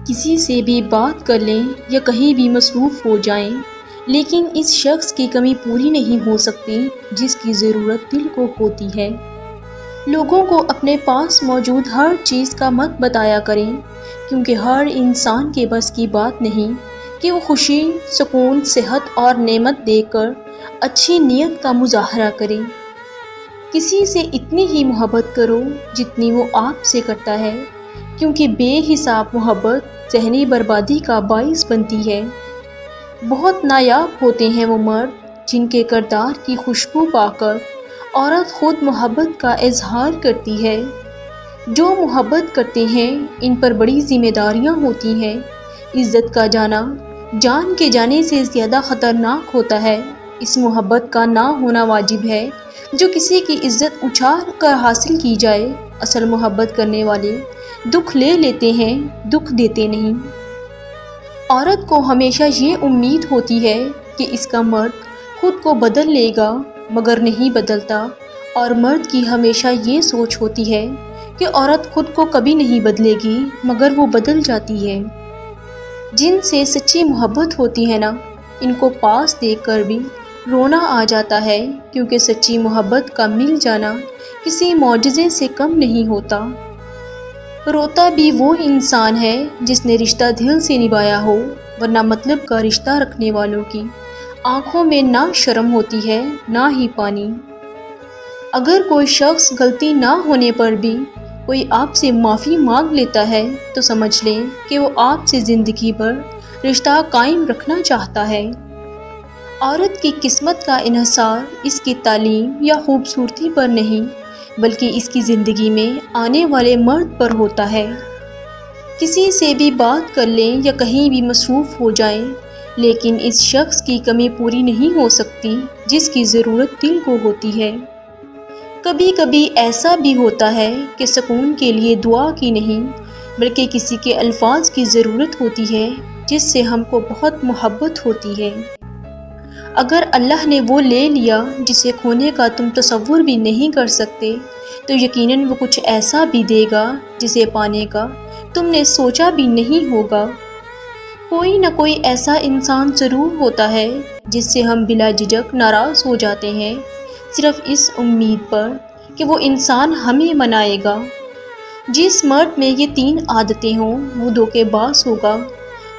کسی سے بھی بات کر لیں یا کہیں بھی مصروف ہو جائیں، لیکن اس شخص کی کمی پوری نہیں ہو سکتی جس کی ضرورت دل کو ہوتی ہے۔ لوگوں کو اپنے پاس موجود ہر چیز کا مت بتایا کریں، کیونکہ ہر انسان کے بس کی بات نہیں کہ وہ خوشی، سکون، صحت اور نعمت دے کر اچھی نیت کا مظاہرہ کرے۔ کسی سے اتنی ہی محبت کرو جتنی وہ آپ سے کرتا ہے، کیونکہ بے حساب محبت ذہنی بربادی کا باعث بنتی ہے۔ بہت نایاب ہوتے ہیں وہ مرد جن کے کردار کی خوشبو پا کر عورت خود محبت کا اظہار کرتی ہے۔ جو محبت کرتے ہیں ان پر بڑی ذمہ داریاں ہوتی ہیں۔ عزت کا جانا جان کے جانے سے زیادہ خطرناک ہوتا ہے۔ اس محبت کا نہ ہونا واجب ہے جو کسی کی عزت اچھال کر حاصل کی جائے۔ اصل محبت کرنے والے دکھ لے لیتے ہیں، دکھ دیتے نہیں۔ عورت کو ہمیشہ یہ امید ہوتی ہے کہ اس کا مرد خود کو بدل لے گا، مگر نہیں بدلتا، اور مرد کی ہمیشہ یہ سوچ ہوتی ہے کہ عورت خود کو کبھی نہیں بدلے گی، مگر وہ بدل جاتی ہے۔ جن سے سچی محبت ہوتی ہے نا، ان کو پاس دیکھ کر بھی رونا آ جاتا ہے، کیونکہ سچی محبت کا مل جانا کسی معجزے سے کم نہیں ہوتا۔ روتا بھی وہ انسان ہے جس نے رشتہ دل سے نبھایا ہو، ورنہ مطلب کا رشتہ رکھنے والوں کی آنکھوں میں نہ شرم ہوتی ہے نہ ہی پانی۔ اگر کوئی شخص غلطی نہ ہونے پر بھی کوئی آپ سے معافی مانگ لیتا ہے تو سمجھ لیں کہ وہ آپ سے زندگی بھر رشتہ قائم رکھنا چاہتا ہے۔ عورت کی قسمت کا انحصار اس کی تعلیم یا خوبصورتی پر نہیں، بلکہ اس کی زندگی میں آنے والے مرد پر ہوتا ہے۔ کسی سے بھی بات کر لیں یا کہیں بھی مصروف ہو جائیں، لیکن اس شخص کی کمی پوری نہیں ہو سکتی جس کی ضرورت دل کو ہوتی ہے۔ کبھی کبھی ایسا بھی ہوتا ہے کہ سکون کے لیے دعا کی نہیں، بلکہ کسی کے الفاظ کی ضرورت ہوتی ہے جس سے ہم کو بہت محبت ہوتی ہے۔ اگر اللہ نے وہ لے لیا جسے کھونے کا تم تصور بھی نہیں کر سکتے، تو یقیناً وہ کچھ ایسا بھی دے گا جسے پانے کا تم نے سوچا بھی نہیں ہوگا۔ کوئی نہ کوئی ایسا انسان ضرور ہوتا ہے جس سے ہم بلا جھجک ناراض ہو جاتے ہیں، صرف اس امید پر کہ وہ انسان ہمیں منائے گا۔ جس مرد میں یہ تین عادتیں ہوں وہ دھوکے باز ہوگا۔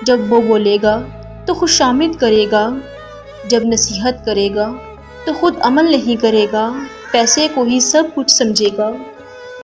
جب وہ بولے گا تو خوشامد کرے گا، جب نصیحت کرے گا تو خود عمل نہیں کرے گا، پیسے کو ہی سب کچھ سمجھے گا۔